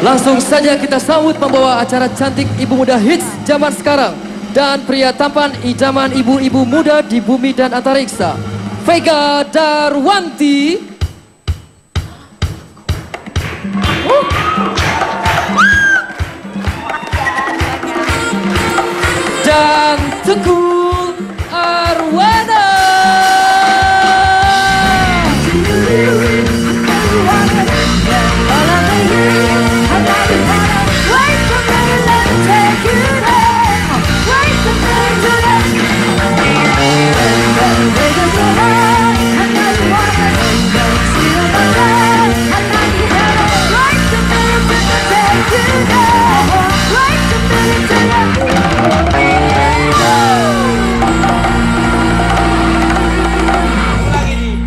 Langsung saja kita sambut pembawa acara cantik ibu muda hits zaman sekarang dan pria tampan idaman ibu-ibu muda di bumi dan antariksa, Vega Darwanti dan Teguh Arwana.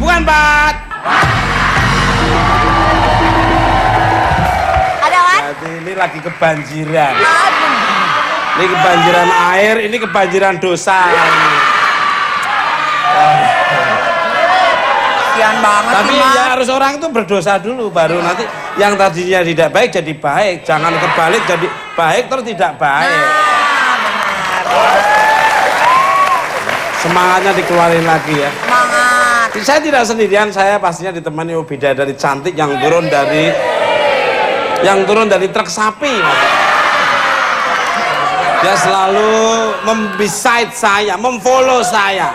Bukan, Pak. Ada kan? Ini lagi kebanjiran. Ini kebanjiran air, ini kebanjiran dosa. Kasian banget Tapi sih, Mas. ya harus orang itu berdosa dulu, baru nanti yang tadinya tidak baik jadi baik. Jangan kebalik jadi baik terus tidak baik. Semangatnya dikeluarin lagi ya. Semangat. Saya tidak sendirian, saya pastinya ditemani bidadari cantik yang turun dari truk sapi. Dia selalu membeside saya, memfollow saya.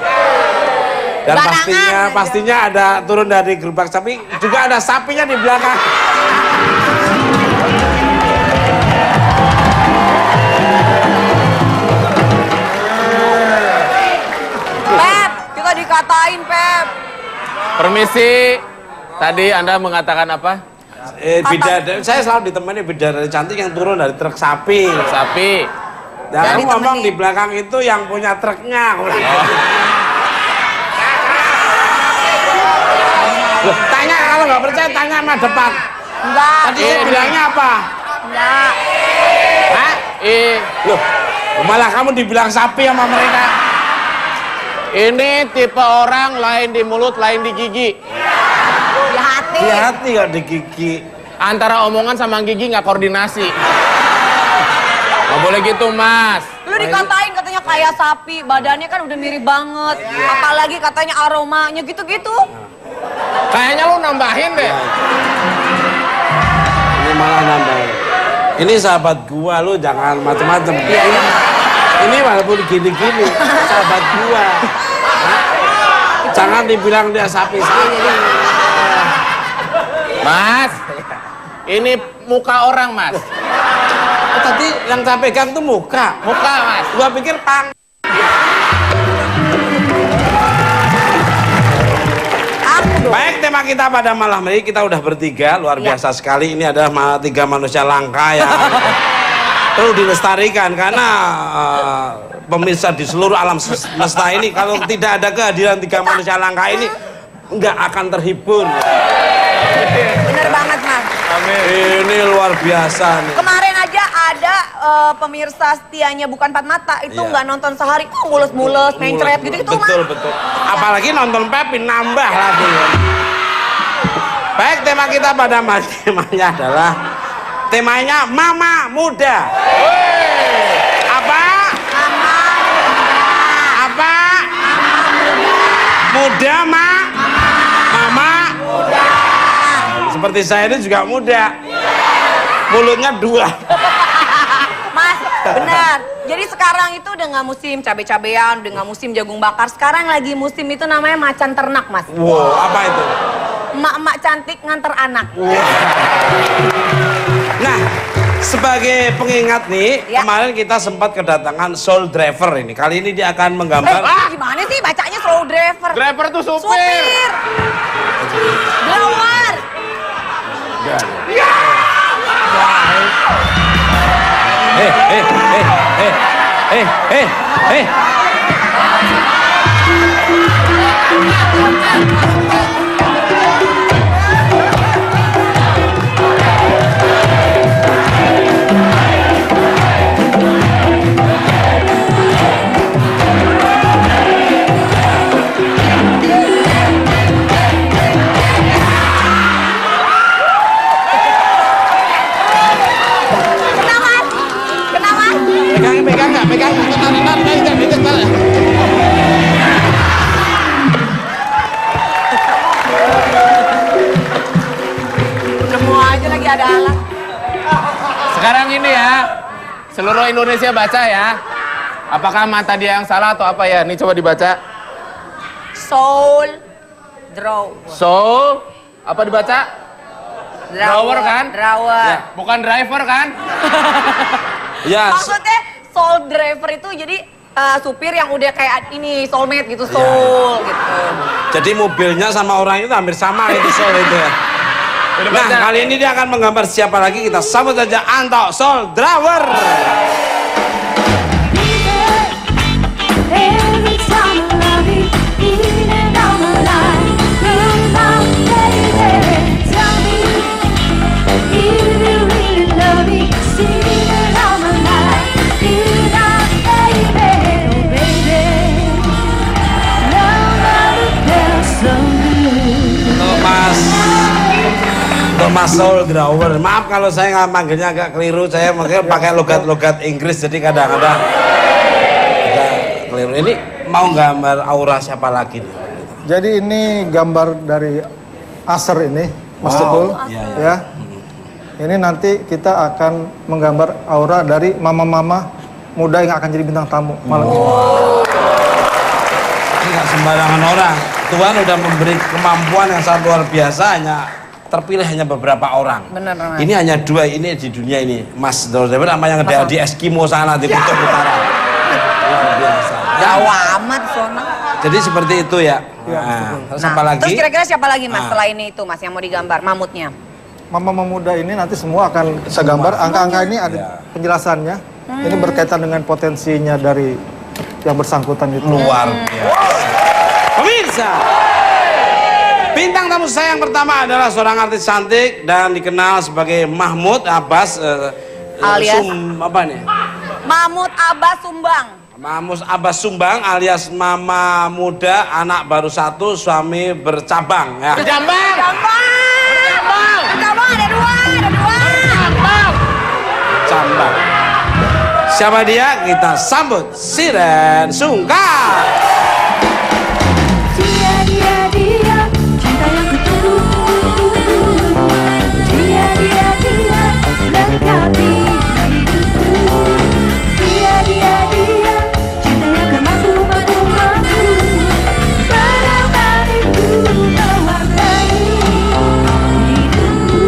Dan pastinya ada turun dari gerobak sapi, juga ada sapinya di belakang. Pep, kita dikatain, Pep. Permisi, tadi Anda mengatakan apa? Saya selalu ditemani bidadari cantik yang turun dari truk sapi. Sapi. Dan aku ngomong di belakang itu yang punya truknya. Loh, tanya, kalau nggak percaya tanya sama depan. Enggak. Tadi saya bilangnya apa? Enggak. Hah? Loh, malah kamu dibilang sapi sama mereka. Ini tipe orang lain di mulut, lain di gigi. Di hati. Di hati kok di gigi. Antara omongan sama gigi nggak koordinasi. Nggak boleh gitu, Mas. Lu dikatain katanya kayak sapi, badannya kan udah mirip banget. Apalagi katanya aromanya gitu-gitu. Kayaknya lu nambahin deh. Ini malah nambah. Ini sahabat gua, lu jangan macem-macem. Ini walaupun gini-gini, sahabat gua. Jangan dibilang dia sapi-sapi. Mas, ini muka orang, Mas. Oh, tadi yang saya pegang tuh muka. Muka, Mas. Gua pikir pang. Baik, tema kita pada malam ini kita udah bertiga, luar biasa sekali. Ini adalah tiga manusia langka yang perlu dilestarikan karena pemirsa di seluruh alam semesta ini kalau tidak ada kehadiran tiga manusia langka ini nggak akan terhibur. Bener banget, Mas. Ini luar biasa nih. Kemarin aja ada pemirsa setianya bukan empat mata itu Iya. nggak nonton sehari, mules-mules, mencret gitu-gitu, Mas. Betul. Apalagi nonton Pepin nambah lagi. Baik, tema kita pada temanya adalah temanya Mama Muda. Apa? Apa? Muda, Ma? Mama? Seperti saya ini juga muda. Mulutnya dua. Mas, benar. Jadi sekarang itu udah nggak musim cabe-cabean, udah nggak musim jagung bakar. Sekarang lagi musim itu namanya macan ternak, Mas. Wow, apa itu? Emak-emak cantik nganter anak. Nah, sebagai pengingat nih, Ya. kemarin kita sempat kedatangan Soul Driver ini. Kali ini dia akan menggambar. Gimana sih bacanya slow driver? Driver tuh supir. Supir. Blower. Eh. pegang, tarik. Nemu aja lagi ada alat. Sekarang ini ya, seluruh Indonesia baca ya. Apakah mata dia yang salah atau apa ya? Ini coba dibaca. Soul draw. Soul, apa dibaca? Drawer kan? Drawer. Ya, bukan driver kan? Ya, Maksudnya soul driver itu jadi supir yang udah kayak ini soulmate gitu, soul gitu. jadi mobilnya sama orang itu hampir sama itu Sol itu ya. Udah Nah, baca. kali ini dia akan menggambar siapa lagi, kita sambut saja Anto Sol Drawer. Every time I love you, in and out my life, you're my baby. Tell me if you really love me, in and out my life, you're my baby, oh baby. Love never fails me. Mas Sol Drawer. Maaf kalau saya nggak manggilnya agak keliru, saya makanya pakai logat-logat Inggris jadi kadang-kadang agak keliru. Ini mau gambar aura siapa lagi nih? Jadi ini gambar dari Acer ini, Mas Wow. Tukul. Iya, iya. Ya. Ini nanti kita akan menggambar aura dari mama-mama muda yang akan jadi bintang tamu malam ini. Ini nggak sembarangan orang. Tuhan udah memberi kemampuan yang sangat luar biasa, terpilih hanya beberapa orang. Bener, Mas. Ini hanya dua ini di dunia ini, Mas Drawer sama yang ada di Eskimo sana di kutub utara. Luar biasa. Ya, Jauh amat Sona. jadi seperti itu ya. Ya, Nah, terus Nah, apa lagi? terus kira-kira siapa lagi Mas Ah. selain itu Mas yang mau digambar mamutnya? Mama-mama muda ini nanti semua akan saya gambar. Angka-angka ini ada Ya. penjelasannya. Ini berkaitan dengan potensinya dari yang bersangkutan itu. Luar biasa. Pemirsa, bintang tamu saya yang pertama adalah seorang artis cantik dan dikenal sebagai Mahmud Abbas Alias? apa nih? Mahmud Abbas Sumbang. Mahmud Abbas Sumbang alias mama muda, anak baru satu, suami bercabang ya. Jambang! Cabang ada dua. Cambang. Siapa dia? Kita sambut Siren Sungkar. Dia, cinta yang ketemu. Dia, lengkapi hidupku. Dia, cinta yang kemampu. Menemaniku mewarnai hidupku.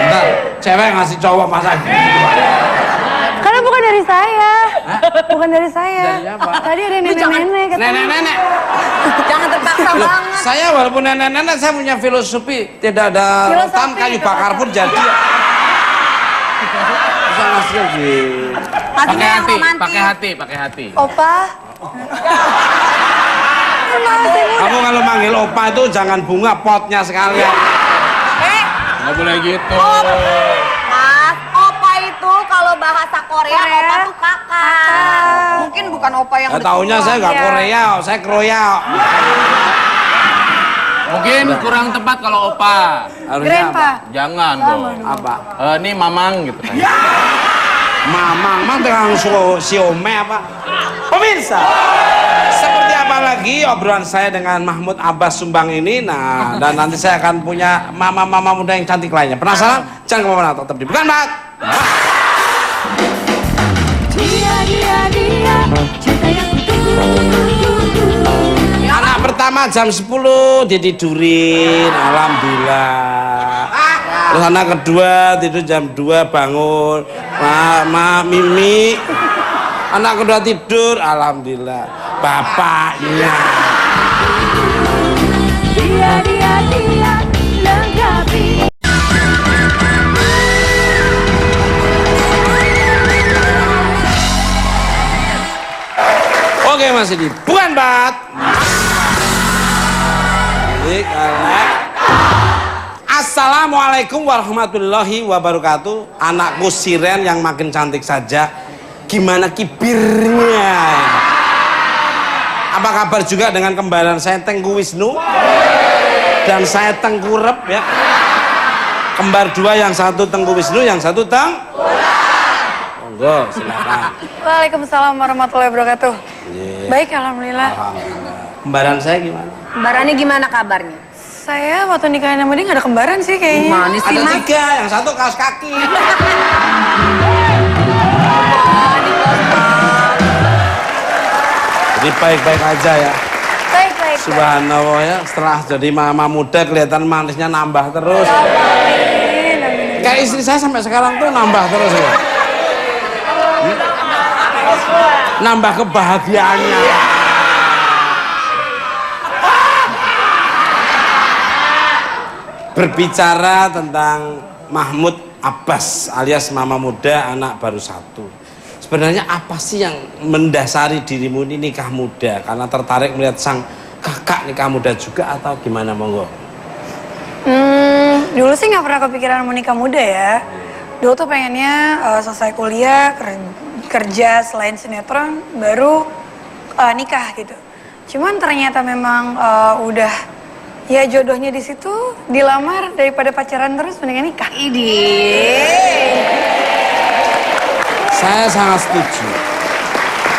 Bentar, cewek ngasih cowok masa gitu? Karena bukan dari saya. Bukan dari saya. Dari apa? Tadi ada nenek-nenek katanya. Nenek-nenek. Jangan terpaksa banget. Saya walaupun nenek-nenek saya punya filosofi, tidak ada Filosofi, rotan kayu bakar pun jadi. Bisa ngasih gitu. Pastinya yang romantis. Pakai hati. Opa. Kamu kalau manggil opa itu jangan bunga, potnya sekalian. Nggak boleh gitu. Mas, opa itu kalau bahasa Korea, opa tuh kakak. Mungkin bukan opa yang Taunya saya nggak Korea, saya Kroya. Mungkin kurang tepat kalau opa. Harusnya apa? Jangan dong. Apa? Ini mamang gitu kan. Mamang dengan siome apa? Pemirsa, seperti apa lagi obrolan saya dengan Mahmud Abbas Sumbang ini? Nah, dan nanti saya akan punya mama-mama muda yang cantik lainnya. Penasaran? Jangan kemana-mana, tetap di Bukan Banget. Dia, cinta yang Anak pertama jam 10 ditidurin, alhamdulillah. Terus anak kedua tidur jam 2 bangun, Mimi. Anak kedua tidur, alhamdulillah. Bapaknya. Dia, lengkapi. Oke, masih di Bukan Banget. Assalamualaikum warahmatullahi wabarakatuh. Anakku Siren yang makin cantik saja. Gimana kibirnya? Apa kabar juga dengan kembaran saya Tengku Wisnu? Dan saya tengkurep ya. Kembar dua, yang satu Tengku Wisnu, yang satu monggo, silakan. Waalaikumsalam warahmatullahi wabarakatuh. Iya. Baik, alhamdulillah. Alhamdulillah. Kembaran saya gimana? Kembarannya gimana kabarnya? Saya waktu nikahin sama dia nggak ada kembaran sih kayaknya. Mana sih, Ada Mas? 3, yang satu kaos kaki. Jadi baik-baik aja ya. Baik, baik. Subhanallah ya, setelah jadi mama muda kelihatan manisnya nambah terus. Kayak istri saya sampai sekarang tuh nambah terus ya. Nambah kebahagiaannya. Berbicara tentang Mahmud Abbas alias mama muda anak baru 1. Sebenarnya apa sih yang mendasari dirimu ini nikah muda? Karena tertarik melihat sang kakak nikah muda juga atau gimana, monggo? Dulu sih nggak pernah kepikiran mau nikah muda ya. Dulu tuh pengennya selesai kuliah, kerja selain sinetron, baru nikah gitu. Cuman ternyata memang udah ya jodohnya di situ, dilamar daripada pacaran terus mendingan nikah. Saya sangat setuju.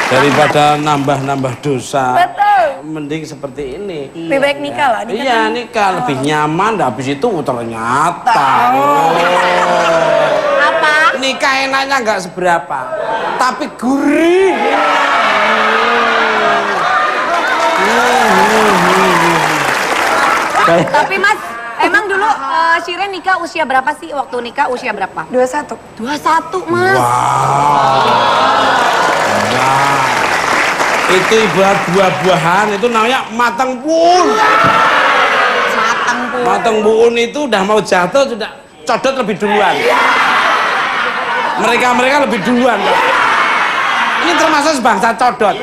Daripada nambah-nambah dosa. Betul. Mending seperti ini. Lebih baik nikah lah. Nikah Iya, kan- nikah lebih nyaman. Habis itu ternyata Apa? nikah enaknya nggak seberapa, tapi gurih. Tapi Mas, emang dulu Shiren nikah usia berapa sih? Waktu nikah usia berapa? 21. 21, Mas. Nah, itu ibarat buah-buahan, itu namanya matang pun. Matang Bu. Matang buun itu udah mau jatuh, sudah codot lebih duluan. Mereka lebih duluan. Ini termasuk sebangsa codot.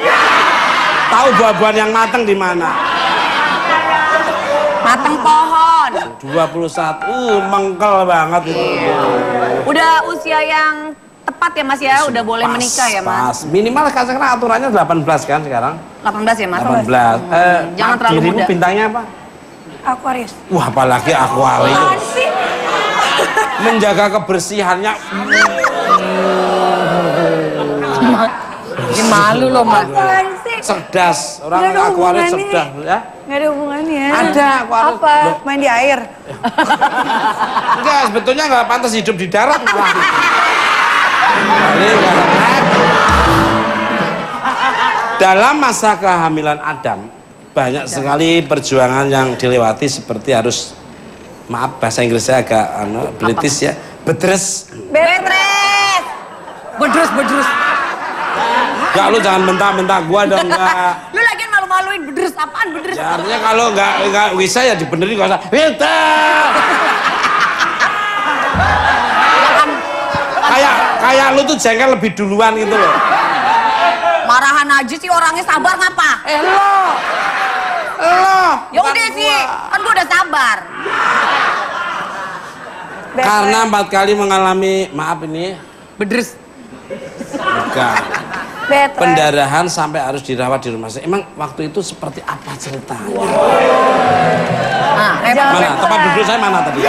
Tahu buah-buahan yang matang di mana? Matang pohon. 21, mengkel banget itu. Udah usia yang tepat ya Mas ya? Udah boleh Pas, menikah ya Mas? Pas. Minimal kan sekarang aturannya 18 kan sekarang? 18 ya Mas? 18. Jangan terlalu dirimu muda. bintangnya apa? Aquarius. Wah, apalagi Aquarius. Menjaga kebersihannya. Ini malu loh Mas. Apaan sih? Cerdas. Orang Nggak ada Aquarius hubungannya. cerdas ya. Nggak ada hubungannya. Ada Aquarius. Apa? Loh. Main di air? Enggak, sebetulnya nggak pantas hidup di darat malah. Balik, karena dalam masa kehamilan Adam banyak sekali perjuangan yang dilewati, seperti harus, maaf bahasa Inggris saya agak British ya, bedres. Betres. Bedrus. Enggak, lu jangan bentak-bentak gua dong, enggak. Lu lagian malu-maluin bedrus apaan bedrus? Ya, artinya kalau nggak bisa ya dibenerin, nggak usah. Kayak lu tuh jengkel lebih duluan gitu loh. Marahan aja sih orangnya, sabar ngapa? Lo. Ya udah sih, kan gua udah sabar. Karena 4 kali mengalami, maaf ini, Bedrus. bukan, Betres. pendarahan sampai harus dirawat di rumah sakit. Emang waktu itu seperti apa ceritanya? Nah, Mana tempat duduk saya mana tadi?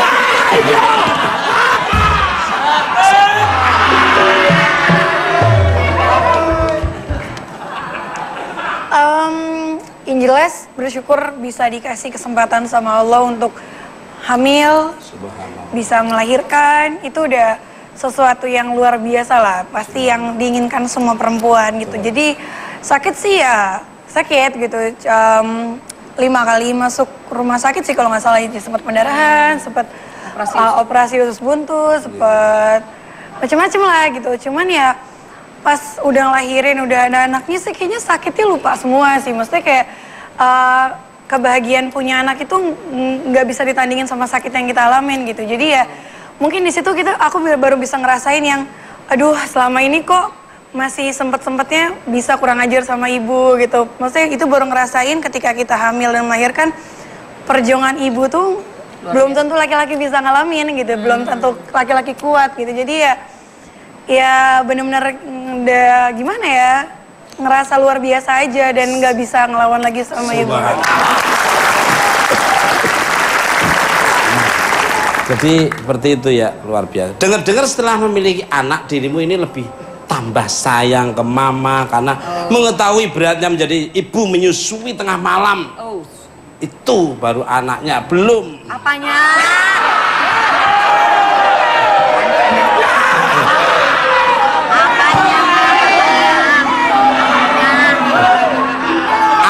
Yang jelas bersyukur bisa dikasih kesempatan sama Allah untuk hamil, bisa melahirkan, itu udah sesuatu yang luar biasa lah, pasti yang diinginkan semua perempuan gitu. Jadi sakit sih ya sakit gitu, 5 kali masuk rumah sakit sih kalau nggak salah, sempat pendarahan, sempat operasi usus buntu, sempat macam-macam lah gitu. Cuman ya pas udah ngelahirin, udah ada anaknya sih kayaknya sakitnya lupa semua sih. Maksudnya kayak kebahagiaan punya anak itu nggak bisa ditandingin sama sakit yang kita alamin gitu. Jadi ya mungkin di situ aku baru bisa ngerasain yang, aduh selama ini kok masih sempet-sempetnya bisa kurang ajar sama ibu gitu. Maksudnya itu baru ngerasain ketika kita hamil dan melahirkan, perjuangan ibu tuh belum tentu laki-laki bisa ngalamin gitu, belum tentu laki-laki kuat gitu. Jadi ya bener-bener udah gimana ya, ngerasa luar biasa aja dan nggak bisa ngelawan lagi sama ibu. Jadi seperti itu ya, luar biasa. Dengar-dengar setelah memiliki anak, dirimu ini lebih tambah sayang ke mama karena mengetahui beratnya menjadi ibu menyusui tengah malam. Itu baru anaknya, belum. Apanya?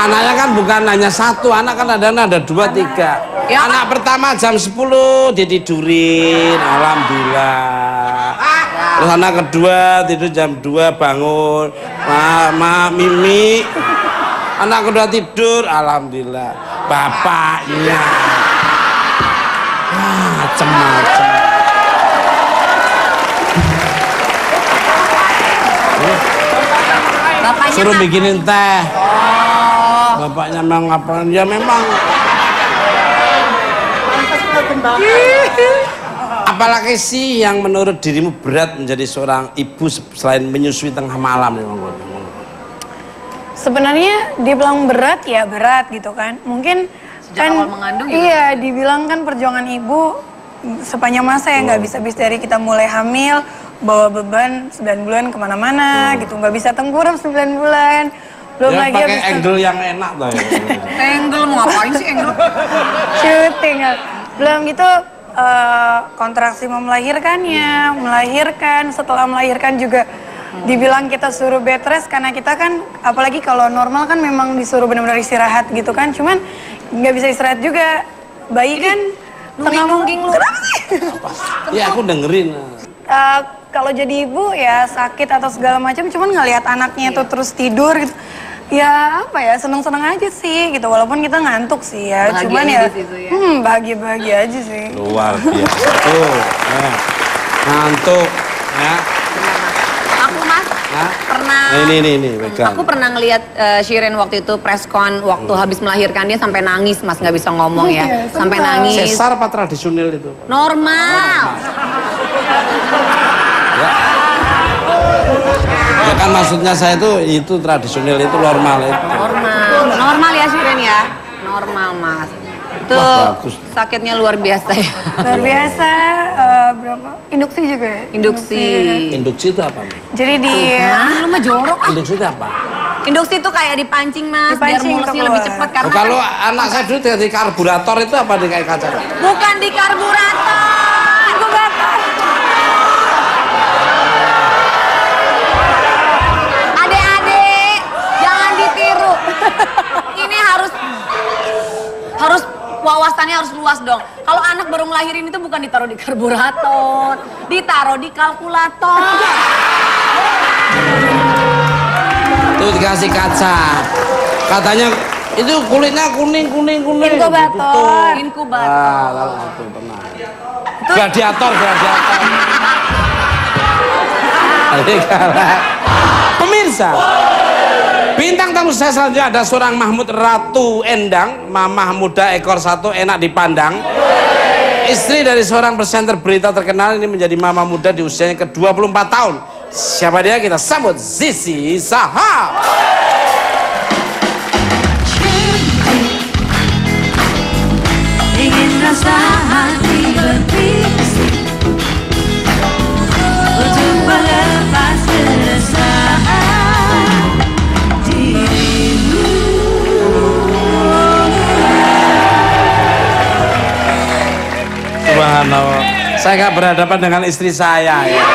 Anaknya kan bukan hanya satu, anak kan ada 2, 3. Ya, anak pertama jam 10 ditidurin, alhamdulillah. Terus anak kedua tidur jam 2 bangun, mama Mimi. Anak kedua tidur, alhamdulillah. Bapaknya macem-macem. Bapaknya Suruh bikinin teh. Bapaknya memang ngapain? Ya memang. Apalagi sih yang menurut dirimu berat menjadi seorang ibu selain menyusui tengah malam? Sebenarnya dibilang berat ya berat gitu kan. Mungkin sejak awal mengandung gitu. Iya, dibilang kan perjuangan ibu sepanjang masa ya nggak bisa habis dari kita mulai hamil, bawa beban 9 bulan kemana-mana gitu, nggak bisa tengkurap 9 bulan. Belum Ya lagi pakai habis angle yang enak tuh ya. Angle mau ngapain sih angle? syuting. Belum gitu kontraksi mau melahirkannya, melahirkan, setelah melahirkan juga dibilang kita suruh bed rest karena kita kan apalagi kalau normal kan memang disuruh benar-benar istirahat gitu kan, cuman nggak bisa istirahat juga. Bayi kan Nungging-nungging lu. Kenapa sih? Ya aku dengerin. Kalau jadi ibu ya sakit atau segala macam, cuman ngelihat anaknya itu terus tidur gitu. Ya apa ya, seneng-seneng aja sih gitu, walaupun kita ngantuk sih ya. Bahagia Cuman aja ya, di situ ya. bahagia-bahagia aja sih. Luar biasa tuh. Ya. Ngantuk ya. Aku Mas pernah. Ini pegang. Aku pernah ngelihat Shirin waktu itu press con waktu habis melahirkan, dia sampai nangis Mas, nggak bisa ngomong ya, Iya, sampai sempat. nangis. Sesar apa tradisional itu? Normal. Ya kan maksudnya saya itu tradisional, itu normal itu. Normal ya Shirin ya, normal Mas. Itu Wah, bagus. sakitnya luar biasa ya. Luar biasa, berapa? Induksi juga ya? Induksi. Induksi itu apa? Mi? Jadi di Lu mah jorok ah. Induksi itu apa? Induksi itu kayak dipancing Mas, Dipancing biar mulusnya keluar. lebih cepat karena Kalau kan anak saya dulu di karburator itu apa di kayak kaca? bukan di karburator. Adik-adik, jangan ditiru. Ini harus wawasannya harus luas dong. Kalau anak baru ngelahirin itu bukan ditaruh di karburator, ditaruh di kalkulator. Itu dikasih kaca. Katanya itu kulitnya kuning. Inkubator. Inkubator. Lalu itu tenang. Gladiator. Pemirsa, bintang tamu saya selanjutnya ada seorang Mahmud Ratu Endang, mamah muda ekor satu enak dipandang. Istri dari seorang presenter berita terkenal, ini menjadi mama muda di usianya ke-24 tahun. Siapa dia? Kita sambut Zizi Sahab. ingin rasa hati berbisik untuk melepas keresahan dirimu. Subhanallah. Saya gak berhadapan dengan istri saya ya.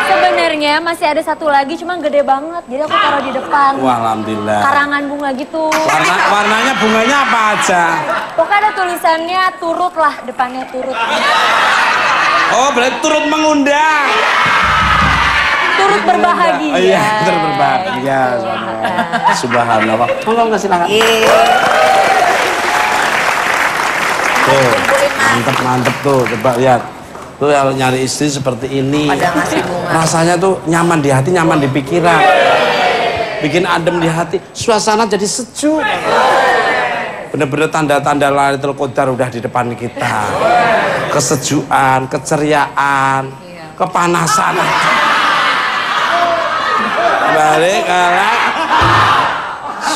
Sebenarnya masih ada satu lagi, cuma gede banget. Jadi aku taruh di depan. Wah, alhamdulillah. Karangan bunga gitu. Warnanya bunganya apa aja? Pokoknya ada tulisannya turut lah, depannya turut. Oh, berarti turut mengundang. Turut berbahagia. Oh, iya, turut berbahagia. Subhanallah. Monggo nggak silakan. Tuh, mantep tuh. Coba lihat. Tuh kalau nyari istri seperti ini. Pada ngasih bunga. Rasanya tuh nyaman di hati, nyaman di pikiran. Bikin adem di hati. Suasana jadi sejuk. Bener-bener tanda-tanda Lailatul Qadar udah di depan kita. Kesejukan, keceriaan, kepanasan. Balik kalah.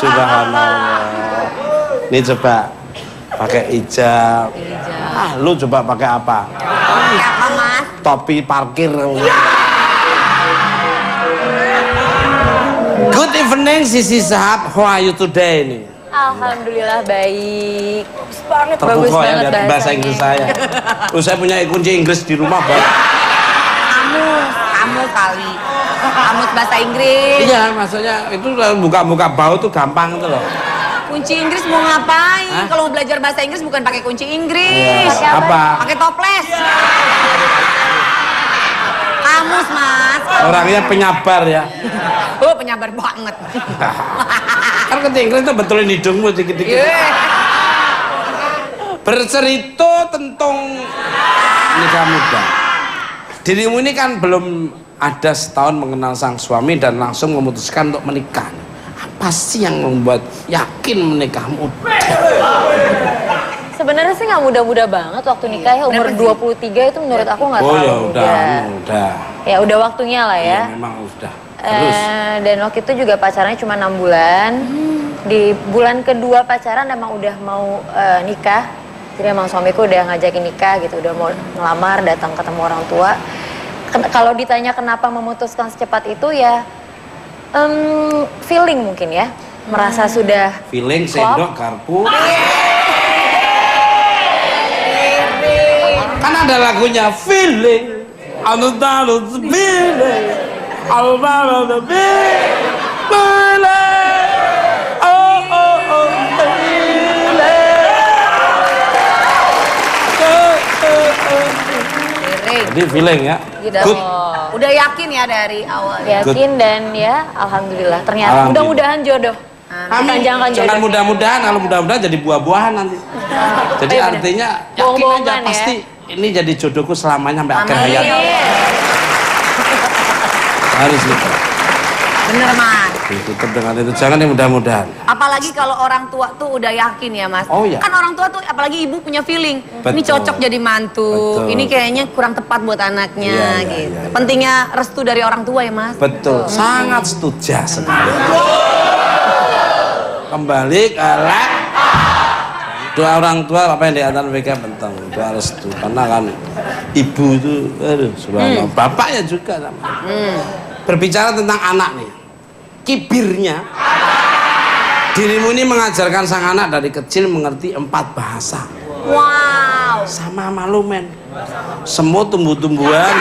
Subhanallah. Ini coba pakai hijab. Lu coba pakai apa? Apa Mas? Topi parkir. Good evening Sisi Sahab, how are you today ini? Alhamdulillah baik. Banget. Bagus Terpukau ya banget dari bahasa Inggris saya. Saya punya kunci Inggris di rumah banyak. Kamu kali. Kamus bahasa Inggris. Iya, maksudnya itu buka-buka bau tuh gampang tuh loh. Kunci Inggris mau ngapain? Kalau mau belajar bahasa Inggris bukan pakai kunci Inggris. Iya, apa? Pakai toples. Kamus Mas. Orangnya penyabar ya. Oh penyabar banget. Kan kunci Inggris tuh betulin hidungmu dikit-dikit. Bercerita tentang nikah muda. Dirimu ini kan belum ada setahun mengenal sang suami dan langsung memutuskan untuk menikah. Apa sih yang membuat yakin menikah muda? Sebenarnya sih nggak muda-muda banget waktu nikah ya, umur 23 itu menurut aku nggak terlalu muda. Udah. Ya udah waktunya lah ya. Memang udah. Terus? Dan waktu itu juga pacarannya cuma 6 bulan. Di bulan kedua pacaran emang udah mau nikah. Jadi emang suamiku udah ngajakin nikah gitu, udah mau ngelamar, datang ketemu orang tua. Kalau ditanya kenapa memutuskan secepat itu ya feeling mungkin ya, merasa sudah Feeling, sendok, garpu. Kan ada lagunya feeling, feeling, Jadi feeling ya. Gitu. Good. Udah yakin ya dari awal. yakin dan ya alhamdulillah ternyata mudah-mudahan jodoh. Amin. Jangan mudah-mudahan, kalau mudah-mudahan jadi buah-buahan nanti. Jadi artinya yakin aja pasti ini jadi jodohku selamanya sampai akhir hayat. Harus gitu. Bener Mas. Ditutup dengan itu, jangan yang mudah-mudahan. Apalagi kalau orang tua tuh udah yakin ya Mas. Oh iya. Kan orang tua tuh apalagi ibu punya feeling. Ini Betul. cocok jadi mantu. Betul. Ini kayaknya kurang tepat buat anaknya Iya, gitu. iya. Pentingnya restu dari orang tua ya Mas. Betul, sangat setuju sekali. Kembali ke doa orang tua apa yang di antara mereka penting, doa restu. Karena kan ibu itu, aduh, subhanallah. Bapaknya juga sama. Berbicara tentang anak nih, kibirnya dirimu ini mengajarkan sang anak dari kecil mengerti 4 bahasa. Wow. Sama malu men, semua tumbuh-tumbuhan,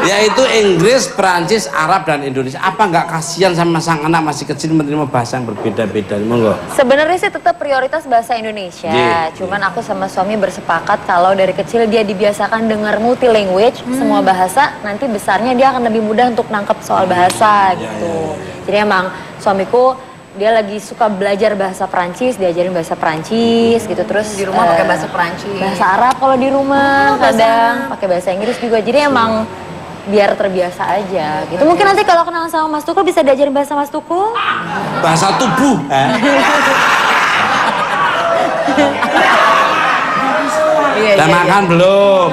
yaitu Inggris, Perancis, Arab, dan Indonesia. Apa nggak kasihan sama sang anak masih kecil menerima bahasa yang berbeda-beda? Monggo. Sebenarnya sih tetap prioritas bahasa Indonesia. Cuman aku sama suami bersepakat kalau dari kecil dia dibiasakan dengar multi language, semua bahasa, nanti besarnya dia akan lebih mudah untuk nangkep soal bahasa gitu. Jadi emang suamiku dia lagi suka belajar bahasa Perancis, diajarin bahasa Perancis gitu, terus Di rumah pakai bahasa Perancis. bahasa Arab kalau di rumah, kadang pakai bahasa Inggris juga. Jadi emang biar terbiasa aja gitu. Mungkin nanti kalau kenal sama Mas Tukul bisa diajarin bahasa Mas Tukul. Bahasa tubuh. Udah makan belum?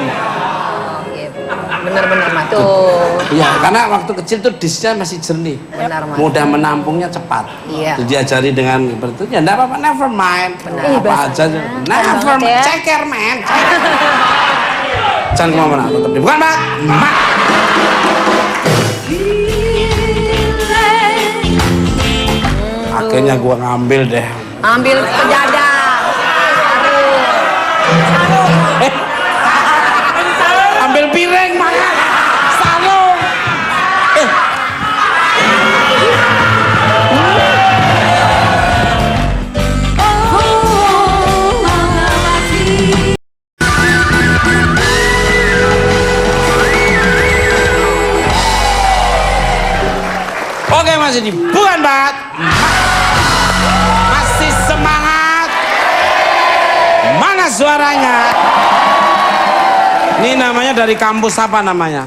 Bener-bener Mas. Tuh. Iya, karena waktu kecil tuh disnya masih jernih. Benar Mas. Mudah menampungnya cepat. Iya. Jadi diajari dengan seperti itu, ya enggak apa-apa, never mind. Apa aja. Never mind. Ceker, man. Jangan kemana-mana, tetap di. Bukan, Mbak. Mbak. Akhirnya gua ngambil deh. Ambil sejadah. Ambil piring, makan. Sarung. Oke, masih di bukan Bat. Masih semangat. Mana suaranya? Ini namanya dari kampus apa namanya?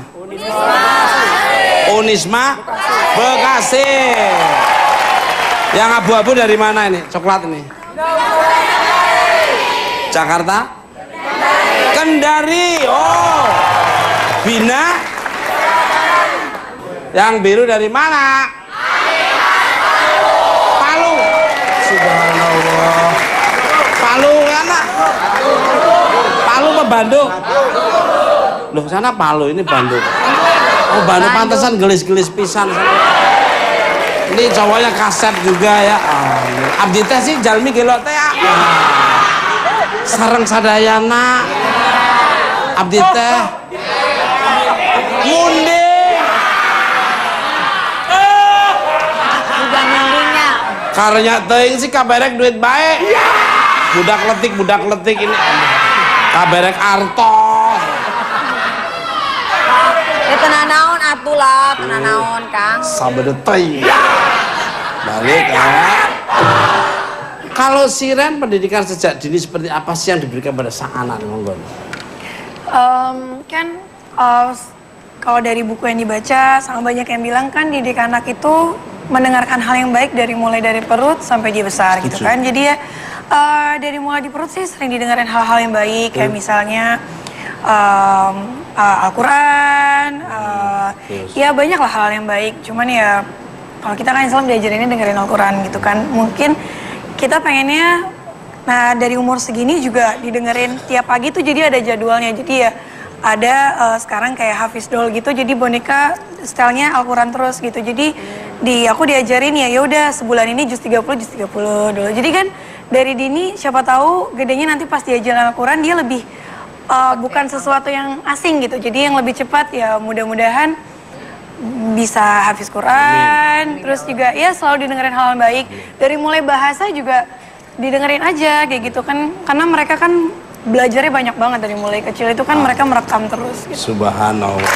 Unisma Bekasi. Yang abu-abu dari mana ini? Coklat ini? Jakarta? Kendari. Oh. Bina? Yang biru dari mana? Palu. Subhanallah. Palu anak. Palu apa Bandung? Loh sana Palu, ini Bandung. Oh Bandung pantesan gelis-gelis pisan. Ini cowoknya kaset juga ya. Abdi teh sih jalmi gelo teh ya. Sareng sadayana. Abdi teh. Munding. Juga mundingnya. Karena teuing sih kaberek duit baik. Budak letik ini. Kaberek artos. Ya tenang naon atulah, tenang naon Kang. Sabedeteuing. Balik ya. Kalau Siren pendidikan sejak dini seperti apa sih yang diberikan pada sang anak, monggo? Kalau dari buku yang dibaca, sangat banyak yang bilang kan didik anak itu mendengarkan hal yang baik mulai dari perut sampai dia besar gitu kan. Jadi ya dari mulai di perut sih sering didengarin hal-hal yang baik kayak misalnya Al-Quran, ya banyak lah hal yang baik. Cuman ya kalau kita kan Islam diajarinnya dengerin Al-Quran gitu kan. Mungkin kita pengennya, nah dari umur segini juga didengerin tiap pagi tuh jadi ada jadwalnya. Jadi ya ada sekarang kayak Hafiz Doll gitu, jadi boneka stylenya Al-Quran terus gitu. Jadi aku diajarin ya udah sebulan ini juz 30 dulu. Jadi kan dari dini siapa tahu gedenya nanti pas diajarin Al-Quran dia lebih bukan sesuatu yang asing gitu. Jadi yang lebih cepat ya mudah-mudahan bisa hafiz Quran, terus juga ya selalu didengerin hal yang baik. Dari mulai bahasa juga didengerin aja kayak gitu kan, karena mereka kan belajarnya banyak banget dari mulai kecil itu kan mereka merekam terus gitu. Subhanallah.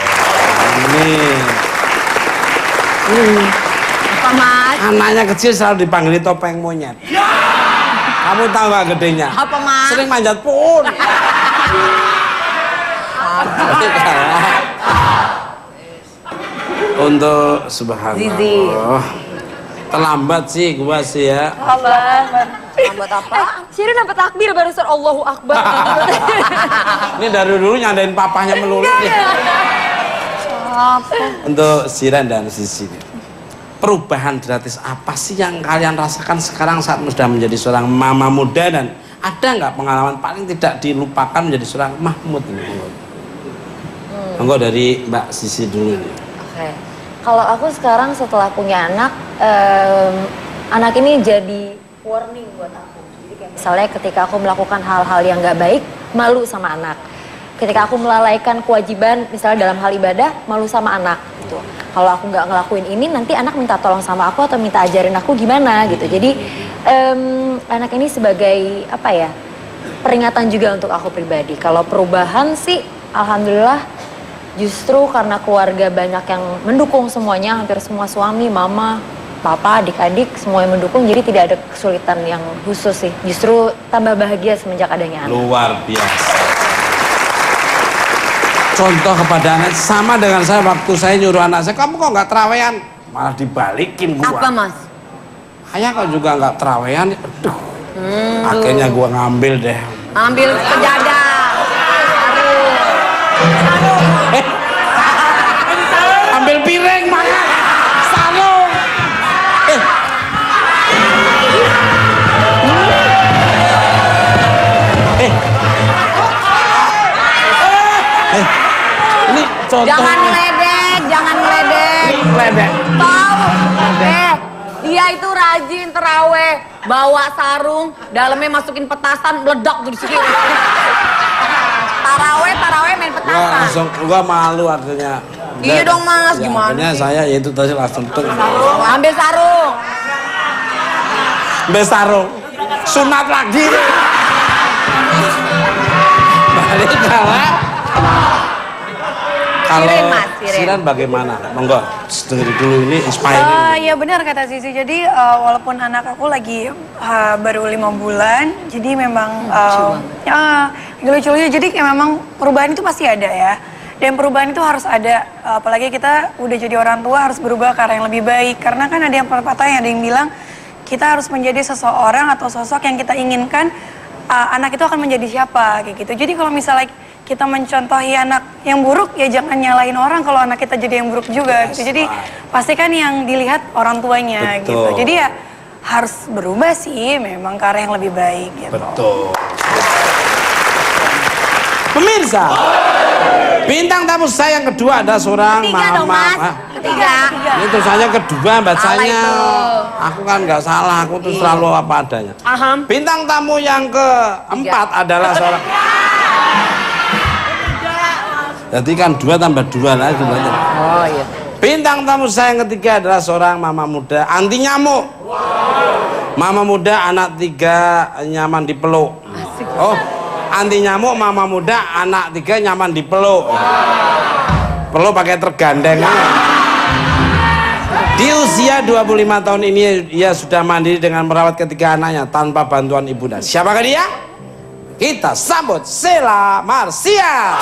Apa Mas? Anaknya kecil selalu dipanggil topeng monyet. Kamu tahu gak gedenya? Apa Mas? Sering manjat pohon. Untuk subhanallah. Terlambat sih gua sih ya. Lambat apa? Sirin dapat takbir barusan Allahu Akbar. Ini dari dulu nyandain papahnya melulu. Untuk Siren dan Sisi. Perubahan gratis apa sih yang kalian rasakan sekarang saat sudah menjadi seorang mama muda, dan ada nggak pengalaman paling tidak dilupakan menjadi seorang Mahmud ini? Monggo dari Mbak Sisi dulu nih. Oke. Kalau aku sekarang setelah punya anak, anak ini jadi warning buat aku. Jadi kayak misalnya ketika aku melakukan hal-hal yang nggak baik, malu sama anak. Ketika aku melalaikan kewajiban, misalnya dalam hal ibadah, malu sama anak. Gitu. Kalau aku nggak ngelakuin ini, nanti anak minta tolong sama aku atau minta ajarin aku gimana gitu. Jadi anak ini sebagai apa ya, peringatan juga untuk aku pribadi. Kalau perubahan sih, alhamdulillah. Justru karena keluarga banyak yang mendukung semuanya, hampir semua suami, mama, papa, adik-adik, semua yang mendukung, jadi tidak ada kesulitan yang khusus sih. Justru tambah bahagia semenjak adanya anak. Luar biasa. Contoh kepada anak, sama dengan saya waktu saya nyuruh anak saya, kamu kok nggak terawehan? Malah dibalikin gua. Apa Mas? Ayah kok juga nggak terawehan? Aduh. Akhirnya gua ngambil deh. Ambil sejadah. Ambil piring makan sarung. Ini contoh. Jangan ngeledek, jangan ngeledek. Ledek. Tahu? Dia itu rajin terawih, bawa sarung, dalamnya masukin petasan, meledak tuh di sini. Taraweh main petasan. Gua malu akhirnya. Iya dong Mas, gimana Akhirnya sih? saya itu tadi langsung Ambil sarung. ambil sarung. Sunat lagi. Balik kalah. Kalau Mas, Siren bagaimana? Monggo, dari dulu ini inspiring. Ya benar kata Sisi. Jadi walaupun anak aku lagi baru 5 bulan, jadi memang lucu-lucunya. Jadi kayak memang perubahan itu pasti ada ya. Dan perubahan itu harus ada. Apalagi kita udah jadi orang tua harus berubah ke arah yang lebih baik. Karena kan ada yang pepatah, ada yang bilang kita harus menjadi seseorang atau sosok yang kita inginkan anak itu akan menjadi siapa kayak gitu. Jadi kalau misalnya kita mencontohi anak yang buruk, ya jangan nyalahin orang kalau anak kita jadi yang buruk juga gitu. Jadi pastikan yang dilihat orang tuanya gitu. Jadi ya harus berubah sih memang ke arah yang lebih baik gitu. Betul. Pemirsa, bintang tamu saya yang kedua ada seorang Ketiga dong, mama. Mas. Ketiga. Ini tulisannya kedua bacanya. Salah Aku kan nggak salah, aku tuh selalu apa adanya. Paham. Bintang tamu yang keempat adalah seorang. Jadi kan 2 tambah 2 lagi berarti. Oh iya. Bintang tamu saya yang ketiga adalah seorang mama muda anti nyamuk. Mama muda anak 3 nyaman dipeluk. Oh, anti nyamuk mama muda anak 3 nyaman dipeluk. Peluk pakai tergandeng. Di usia 25 tahun ini ia sudah mandiri dengan merawat ketiga anaknya tanpa bantuan ibunda. Siapakah dia? Kita sambut Sheila Marcia.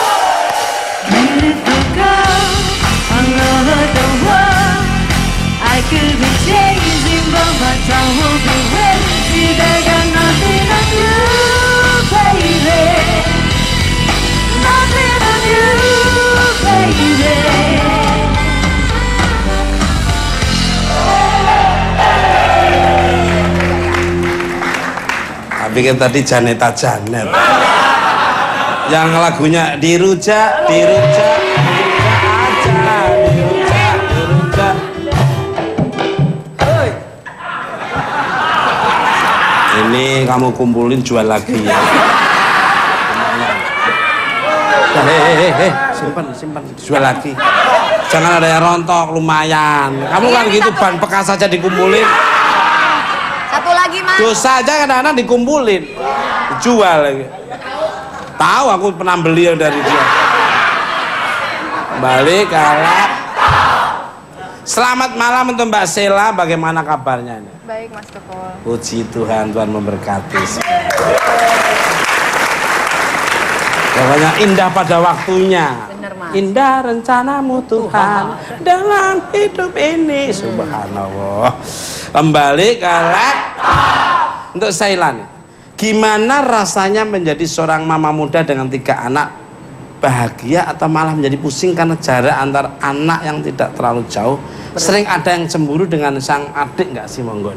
Beautiful girl, all over the world. I could be chasing, but my time will be wasted. I got nothing on you, baby. Nothing on you, baby. Tapi kan tadi Janeta Janet. Yang lagunya dirujak aja, dirujak. Ini kamu kumpulin jual lagi ya. Simpan, jual lagi. Jangan ada yang rontok, lumayan. Kamu kan gitu ban bekas saja dikumpulin. Satu lagi, Mas. Dosa aja kadang-kadang dikumpulin, dijual lagi. Tahu aku pernah beli dari dia. Balik kalah. Selamat malam untuk Mbak Sheila, bagaimana kabarnya ini? Baik, Mas Tukul. Puji Tuhan, Tuhan memberkati. Pokoknya indah pada waktunya. Bener, Mas. Indah rencanamu Tuhan dalam hidup ini. Subhanallah. Kembali ke untuk Sheila nih. Gimana rasanya menjadi seorang mama muda dengan 3 anak? Bahagia atau malah menjadi pusing karena jarak antar anak yang tidak terlalu jauh? Sering ada yang cemburu dengan sang adik nggak sih, Monggo?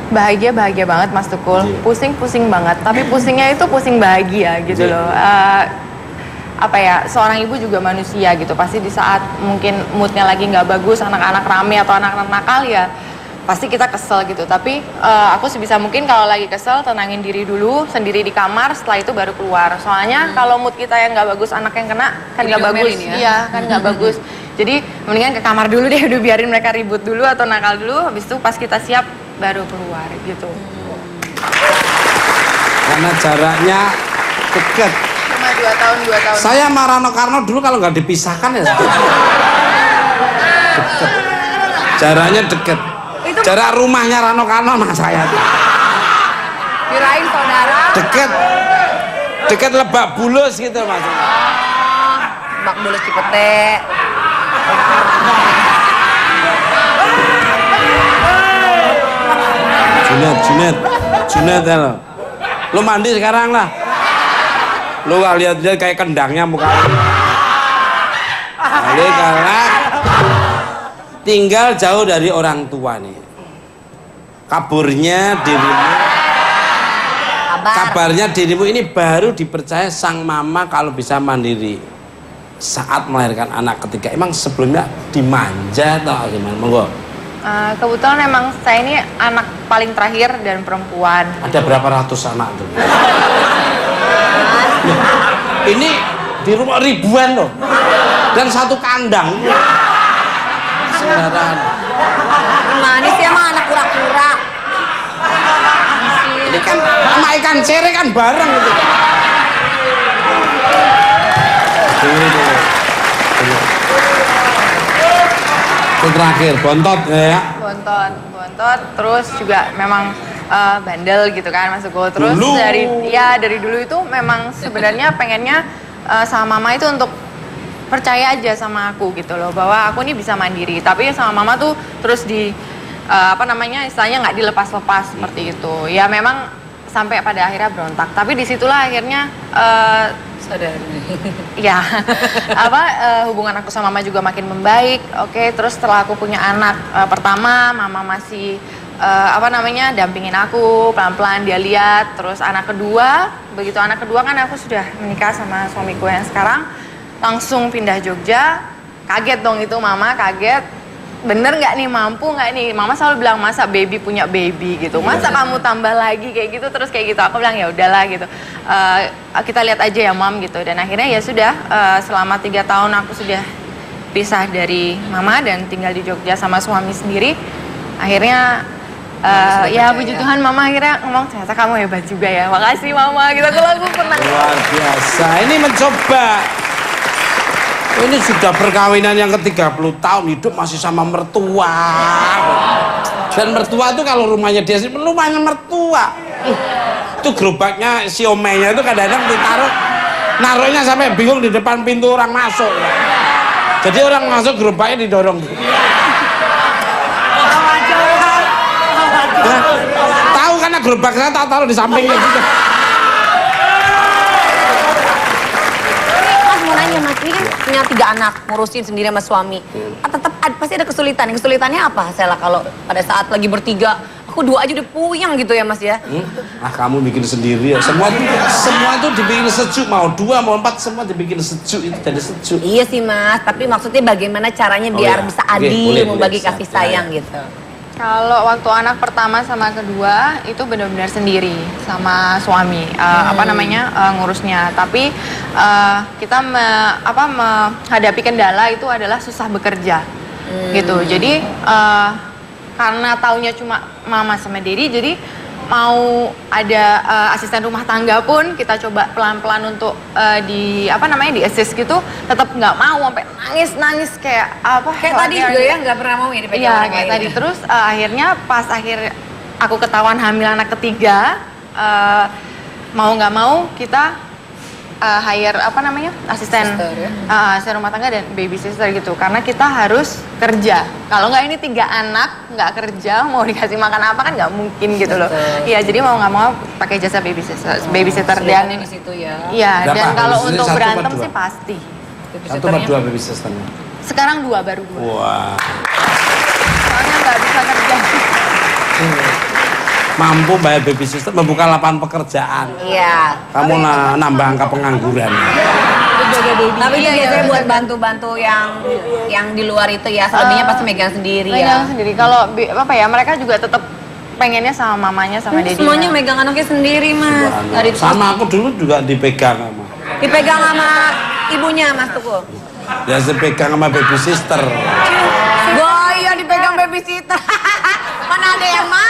Bahagia banget Mas Tukul. Iya. Pusing banget. Tapi pusingnya itu pusing bahagia gitu Iya. loh. Apa ya, seorang ibu juga manusia gitu. Pasti di saat mungkin moodnya lagi nggak bagus, anak-anak rame atau anak-anak nakal ya pasti kita kesel gitu. Tapi aku sebisa mungkin kalau lagi kesel tenangin diri dulu sendiri di kamar, setelah itu baru keluar. Soalnya kalau mood kita yang nggak bagus, anak yang kena kan nggak bagus. Iya kan nggak bagus. Jadi mendingan ke kamar dulu deh, udah biarin mereka ribut dulu atau nakal dulu. Habis itu pas kita siap baru keluar gitu. Karena jaraknya dekat. Cuma 2 tahun. Saya sama Rano Karno dulu kalau nggak dipisahkan ya deket. Jaraknya deket. Jarak rumahnya Rano Karno sama saya Kirain saudara. deket Lebak Bulus gitu maksudnya. Bak Bulus Cipete. Junet ya lo. Lo mandi sekarang lah. Lo gak lihat dia kayak kendangnya muka. Balik galak. Tinggal jauh dari orang tua nih. Kabarnya dirimu ini baru dipercaya sang mama kalau bisa mandiri saat melahirkan anak ketiga. Emang sebelumnya dimanja atau gimana? Monggo. Kebetulan emang saya ini anak paling terakhir dan perempuan. Ada berapa ratus anak tuh? Ini di rumah ribuan loh. Dan satu kandang. Sembarangan. Manis ya mah anak kura-kura. Ini kan sama ikan cere kan bareng gitu. Dulu. Itu terakhir, bontot ya. Bontot, terus juga memang bandel gitu kan Mas Tukul. Terus Dulu. dari dulu itu memang sebenarnya pengennya sama mama itu untuk percaya aja sama aku gitu loh, bahwa aku ini bisa mandiri. Tapi sama mama tuh terus istilahnya nggak dilepas-lepas seperti itu. Ya memang sampai pada akhirnya berontak. Tapi disitulah akhirnya Sadar. ya hubungan aku sama mama juga makin membaik. Oke, terus setelah aku punya anak pertama, mama masih dampingin aku pelan-pelan dia lihat. Terus begitu anak kedua kan aku sudah menikah sama suamiku yang sekarang, langsung pindah Jogja. Kaget dong itu mama, kaget. Bener nggak nih, mampu nggak nih? Mama selalu bilang, masa baby punya baby gitu, masa kamu tambah lagi kayak gitu, terus kayak gitu. Aku bilang ya udahlah gitu, kita lihat aja ya mam gitu. Dan akhirnya ya sudah, selama 3 tahun aku sudah pisah dari mama dan tinggal di Jogja sama suami sendiri. Akhirnya ya puji Tuhan mama akhirnya ngomong, ternyata kamu hebat juga ya, makasih mama gitu. Kalau aku pernah luar biasa, ini mencoba. Ini sudah perkawinan yang ke-30 tahun, hidup masih sama mertua. Dan mertua itu kalau rumahnya dia sih, rumahnya mertua. Itu gerobaknya siomenya itu kadang-kadang ditaruh, naruhnya sampai bingung di depan pintu orang masuk. Jadi orang masuk gerobaknya didorong. Nah, tahu karena gerobak saya tak taruh di sampingnya gitu. mau nanya Mas, ini kan punya 3 anak, ngurusin sendiri sama suami. Tetap pasti ada kesulitan. Kesulitannya apa, Sela, kalau pada saat lagi bertiga, aku 2 aja udah puyeng gitu ya Mas ya? Kamu bikin sendiri ya. Semua itu dibikin sejuk, mau 2 mau 4 semua dibikin sejuk, itu jadi sejuk. Iya sih Mas, tapi maksudnya bagaimana caranya biar bisa adil membagi kasih sayang gitu. Kalau waktu anak pertama sama kedua itu benar-benar sendiri sama suami ngurusnya. Tapi kita menghadapi kendala itu adalah susah bekerja gitu. Jadi karena taunya cuma mama sama daddy, jadi mau ada asisten rumah tangga pun kita coba pelan-pelan untuk di assist gitu, tetap nggak mau, sampai nangis kayak kayak tadi juga ya, nggak pernah mau ya dipegang. Iya kayak tadi. Terus akhirnya pas aku ketahuan hamil anak ketiga, mau nggak mau kita hire asisten rumah tangga dan babysitter gitu, karena kita harus kerja. Kalau nggak ini 3 anak nggak kerja, mau dikasih makan apa kan nggak mungkin gitu loh. Iya, jadi mau nggak mau pakai jasa babysitter dan di situ ya. Iya, dan kalau untuk berantem sih pasti. 1 atau 2 babysitternya? Sekarang 2, baru 2. Wah. Soalnya nggak bisa kerja. Mampu bayar babysitter, membuka lapangan pekerjaan. Iya. Kamu nambah angka pengangguran. Tapi itu biasanya buat bantu-bantu yang di luar itu ya, selebihnya pasti megang sendiri ya. Megang sendiri. Kalau mereka juga tetap pengennya sama mamanya sama dedinya. Semuanya megang anaknya sendiri Mas. Sama aku dulu juga dipegang sama. Dipegang sama ibunya Mas Tuku. Ya dipegang sama babysitter. Gaya dipegang babysitter. Mana ada yang mau?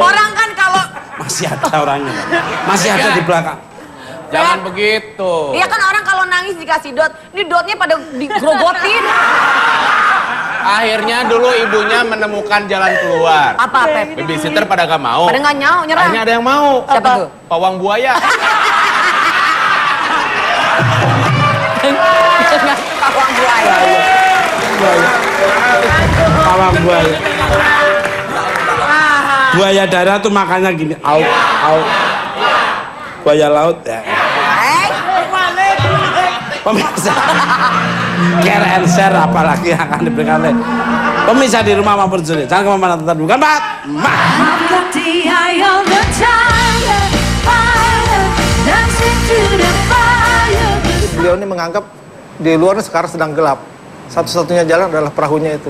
Orang kan kalau masih ada orangnya, masih ada di belakang. Jangan begitu. Iya kan, orang kalau nangis dikasih dot, ini dotnya pada digrogotin. Akhirnya dulu ibunya menemukan jalan keluar. Apa Pep? Babysitter pada gak mau. Pada nggak nyau, nyerah. Akhirnya ada yang mau. Siapa tuh? Pawang buaya. Pawang buaya. Pawang buaya. Buaya darat tuh makannya gini, au. Buaya laut ya. Pemirsa, care and share apalagi yang akan diberikan oleh pemirsa di rumah maupun sore. Jangan kemana-mana, tetap bukan Pak. Beliau ini menganggap di luar sekarang sedang gelap. Satu-satunya jalan adalah perahunya itu.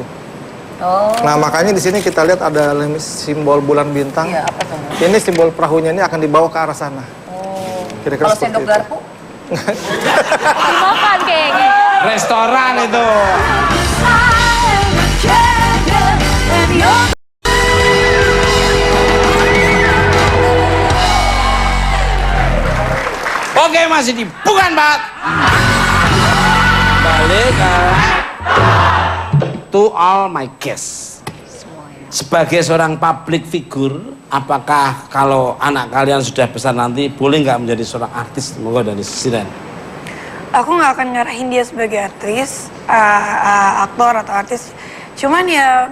Nah makanya di sini kita lihat ada simbol bulan bintang. Iya, apa tuh? Ini simbol perahunya ini akan dibawa ke arah sana. Kira-kira Kalau seperti sendok itu. garpu? Makan kayaknya. Restoran itu. Oke, masih di bukan Pak. Balik to all my guests. Sebagai seorang public figure, apakah kalau anak kalian sudah besar nanti boleh nggak menjadi seorang artis? Monggo dari Siren. Aku nggak akan ngarahin dia sebagai aktris, aktor atau artis. Cuman ya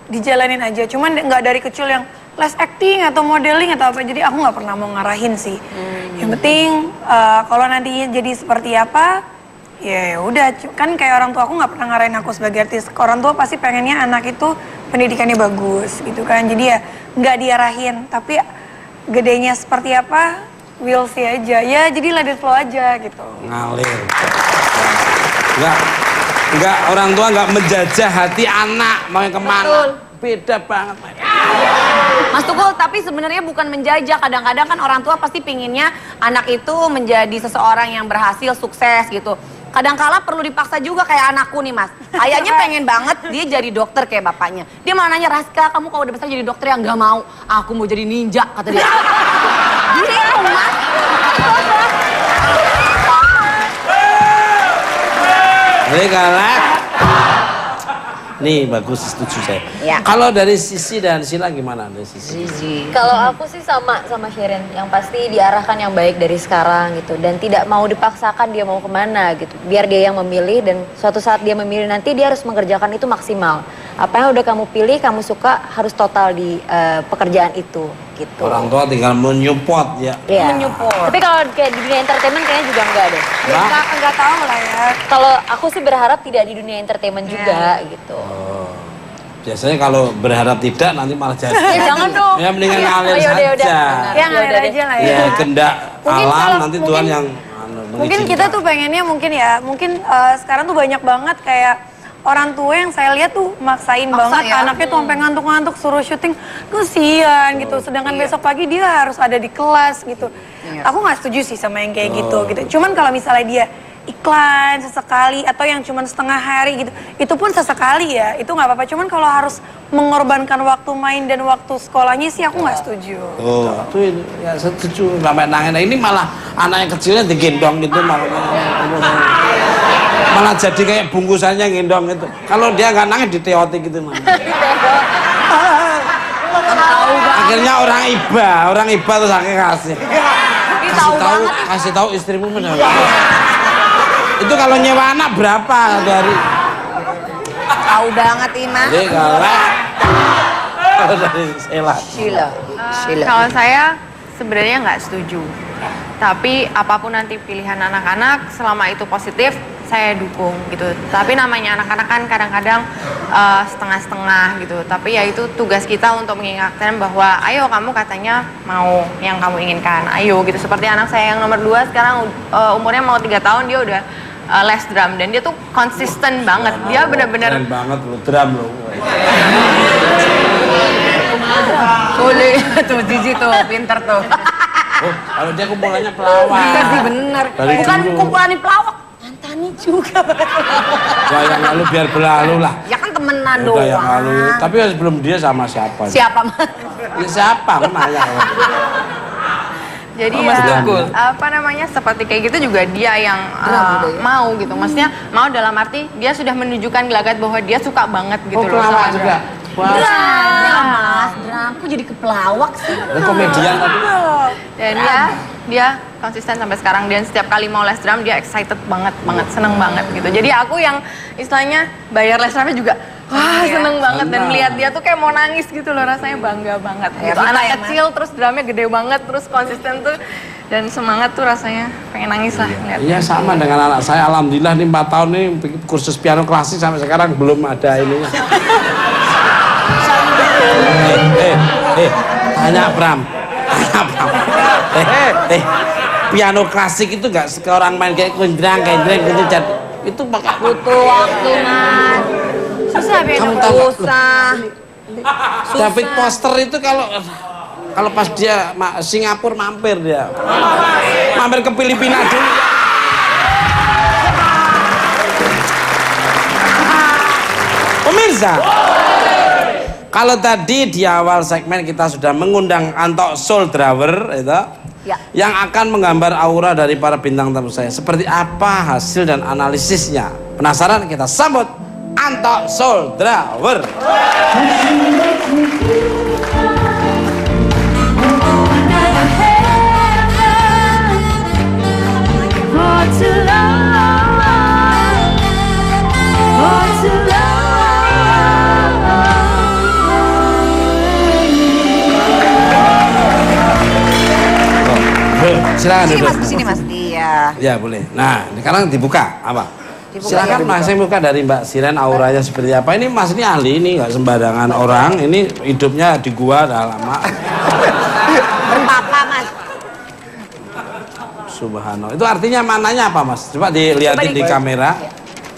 dijalanin aja. Cuman nggak dari kecil yang les acting atau modeling atau apa. Jadi aku nggak pernah mau ngarahin sih. Yang penting kalau nantinya jadi seperti apa, ya udah, kan kayak orang tua aku nggak pernah ngarahin aku sebagai artis. Orang tua pasti pengennya anak itu pendidikannya bagus gitu kan. Jadi ya nggak diarahin, tapi gedenya seperti apa, we'll see aja. Ya jadi let it flow aja gitu. Ngalir. Enggak, orang tua nggak menjajah hati anak mau kemana. Betul. Beda banget. Mas Tukul, tapi sebenarnya bukan menjajah. Kadang-kadang kan orang tua pasti pinginnya anak itu menjadi seseorang yang berhasil, sukses gitu. Kadang-kala perlu dipaksa juga kayak anakku nih Mas. Ayahnya pengen banget dia jadi dokter kayak bapaknya. Dia malah nanya, Raska kamu kalau udah besar jadi dokter yang nggak mau. Aku mau jadi ninja, kata dia. Gitu Mas. Nih bagus, setuju saya. Ya. Kalau dari Sisi dan Sila gimana dari Sisi? Kalau aku sih sama Sherin, yang pasti diarahkan yang baik dari sekarang gitu, dan tidak mau dipaksakan dia mau kemana gitu, biar dia yang memilih, dan suatu saat dia memilih nanti dia harus mengerjakan itu maksimal. Apa yang udah kamu pilih, kamu suka, harus total di pekerjaan itu gitu. Orang tua tinggal menyupport ya. Iya. Tapi kalau kayak di dunia entertainment kayaknya juga enggak deh. Nggak tahu lah ya. Kalau aku sih berharap tidak di dunia entertainment juga gitu. Biasanya kalau berharap tidak nanti malah jadi. Ya jangan dong. Ya mendingan ngalir Yaudah. saja. Ya ngalir aja lah ya. Ya kehendak Mungkin alam kalau- nanti mungkin- Tuhan yang Mungkin kita tuh pengennya mungkin sekarang tuh banyak banget kayak orang tua yang saya lihat tuh maksain banget ya? anaknya tuh sampai ngantuk-ngantuk suruh syuting, kesian gitu. Sedangkan besok pagi dia harus ada di kelas gitu. Aku nggak setuju sih sama yang kayak gitu. Cuman kalau misalnya dia iklan sesekali atau yang cuman setengah hari gitu, itu pun sesekali ya, itu nggak apa-apa. Cuman kalau harus mengorbankan waktu main dan waktu sekolahnya sih aku nggak setuju. Oh, itu ya setuju sampai nangis. Nah, ini malah anak yang kecilnya digendong gitu malah jadi kayak bungkusannya gendong gitu. Kalau dia nggak nangis diteoti gitu malah. Akhirnya orang iba terus akhirnya kasih tahu istrimu benar. Itu kalau nyewa anak berapa satu hari? Tahu banget Ima. Jadi kalau dari Sheila. Kalau saya sebenarnya nggak setuju. Tapi apapun nanti pilihan anak-anak, selama itu positif, saya dukung gitu. Tapi namanya anak-anak kan kadang-kadang setengah-setengah gitu. Tapi ya itu tugas kita untuk mengingatkan bahwa ayo kamu katanya mau yang kamu inginkan, ayo gitu. Seperti anak saya yang nomor 2 sekarang umurnya mau 3 tahun, dia udah les drum dan dia tuh konsisten banget. Dia benar-benar keren banget lo drum lo. boleh tuh Jiji tuh pinter tuh. Oh, kalau dia kumpulannya pelawak. Iya sih bener. Dari Bukan dulu. kumpulan pelawak, Antani juga. Ya yang lalu biar berlalu lah. Ya kan temenan Udah doang. yang lalu. Tapi sebelum dia sama siapa? Siapa Mas? Ya, siapa kan nanya. Jadi Mas ya, Tukul. apa namanya, seperti kayak gitu juga dia yang mau gitu. Maksudnya mau dalam arti dia sudah menunjukkan gelagat bahwa dia suka banget gitu Oh, loh pelawak sama juga. drum. Wah. Mas, drum. Kok jadi ke pelawak sih? Dan komedian tadi. Dan dia konsisten sampai sekarang, dan setiap kali mau les drum dia excited banget, seneng banget gitu. Jadi aku yang istilahnya bayar les drumnya juga wah seneng banget, dan melihat dia tuh kayak mau nangis gitu loh, rasanya bangga banget gitu. Anak kecil terus drumnya gede banget, terus konsisten tuh dan semangat tuh, rasanya pengen nangis lah lihat. Iya sama dengan anak saya, alhamdulillah nih 4 tahun nih kursus piano klasik sampai sekarang belum ada ininya. Tanya Pram. Piano klasik itu nggak ke orang main kayak kendrang gitu, itu pakai Butuh waktu Mas. Susah Kamu tahu nggak? susah. David Foster itu kalau pas dia Singapura mampir dia. Mampir ke Filipina dulu. Pemirsa, kalau tadi di awal segmen kita sudah mengundang Anto Soul Drawer itu, yang akan menggambar aura dari para bintang tamu saya. Seperti apa hasil dan analisisnya? Penasaran? Kita sambut Anto Soul Drawer. Silakan duduk. Sini Mas, iya. Ya boleh. Nah, sekarang dibuka apa? Silakan Mas, saya buka dari Mbak Siren auranya seperti apa. Ini Mas ini ahli, ini nggak sembarangan orang. Ini hidupnya di gua udah lama. Berpapa, Mas. Subhanallah. Itu artinya maknanya apa, Mas? Coba dilihatin di kamera.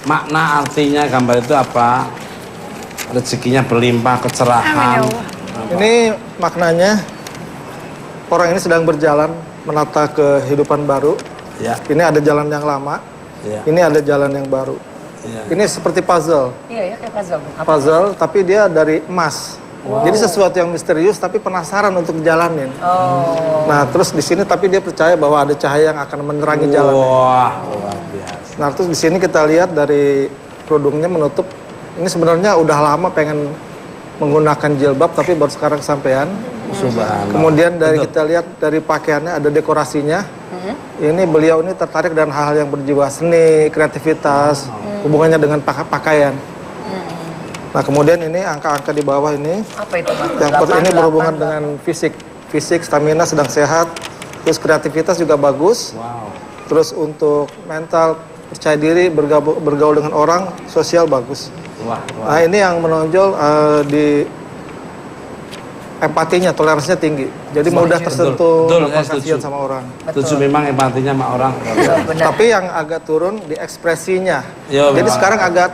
Makna artinya gambar itu apa? Rezekinya berlimpah, kecerahan. Ini maknanya orang ini sedang berjalan menata kehidupan baru. Ya. Ini ada jalan yang lama. Ya. Ini ada jalan yang baru. Ya. Ini seperti puzzle. Iya ya, kayak puzzle. Puzzle, tapi dia dari emas. Jadi sesuatu yang misterius, tapi penasaran untuk jalanin. Nah, terus di sini tapi dia percaya bahwa ada cahaya yang akan menerangi jalan. Wah, luar biasa. Nah, terus di sini kita lihat dari kerudungnya menutup. Ini sebenarnya udah lama pengen menggunakan jilbab, tapi baru sekarang sampean. Subhanallah. Kemudian dari kita lihat dari pakaiannya ada dekorasinya. Ini beliau ini tertarik dengan hal-hal yang berjiwa seni, kreativitas, hubungannya dengan pakaian. Nah, kemudian ini angka-angka di bawah ini. Apa itu, Mas? Yang ini berhubungan dengan fisik, stamina sedang sehat, terus kreativitas juga bagus. Wow. Terus untuk mental, percaya diri, bergaul dengan orang, sosial bagus. Wah. Nah, ini yang menonjol di empatinya, toleransinya tinggi. Jadi mudah tersentuh, Betul, gampang saya kasihan setuju. sama orang. Setuju memang empatinya sama orang. Tapi yang agak turun di ekspresinya. Yo, Jadi memang. sekarang agak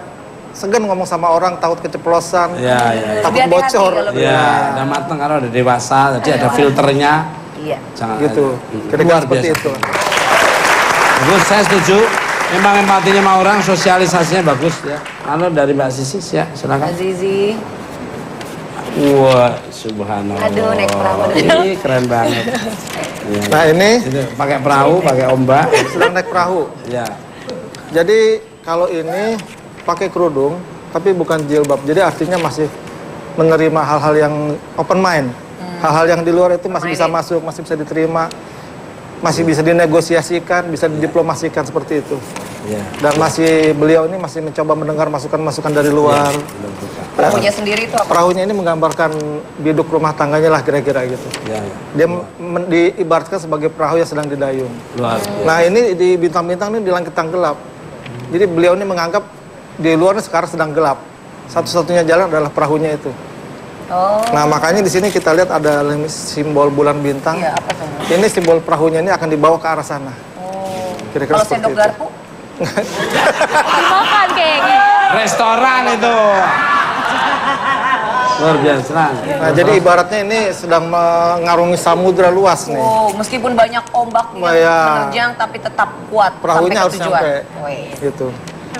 segan ngomong sama orang, takut keceplosan, Ya. takut Lebih hati-hati bocor. kalau Ya, udah matang karena udah dewasa, jadi ada filternya. Iya. Jangan Gitu. Kira-kira luar seperti biasa. itu. Bagus, saya setuju. Memang empatinya sama orang, sosialisasinya bagus ya. Lalu dari Mbak Sisis ya, silakan. Zizi. Wah, subhanallah. Aduh, naik perahu. Ini keren banget. Ya. Nah, ini Itu pakai perahu, pakai ombak. sedang naik perahu. Ya. Jadi kalau ini pakai kerudung, tapi bukan jilbab. Jadi artinya masih menerima hal-hal yang open mind. Hal-hal yang di luar itu masih bisa masuk, masih bisa diterima, masih bisa dinegosiasikan, bisa didiplomasikan seperti itu. Ya. Dan beliau ini masih mencoba mendengar masukan-masukan dari luar. Perahunya sendiri itu apa? Perahunya ini menggambarkan biduk rumah tangganya lah kira-kira gitu. Ya, ya. Dia diibaratkan sebagai perahu yang sedang didayung. Luar biasa. Nah, ini di bintang-bintang ini di langit yang gelap. Jadi beliau ini menganggap di luarnya sekarang sedang gelap. Satu-satunya jalan adalah perahunya itu. Nah, makanya di sini kita lihat ada simbol bulan bintang. Iya, apa tuh? Ini simbol perahunya ini akan dibawa ke arah sana. Kira-kira Kalau seperti sendok itu. garpu? Dimakan kayaknya. Restoran itu. Luar biasa. Nah, jadi ibaratnya ini sedang mengarungi samudra luas nih. Oh, meskipun banyak ombak yang Ya. menerjang tapi tetap kuat Perahunya sampai harus ke tujuan. sampai. Wih. Gitu.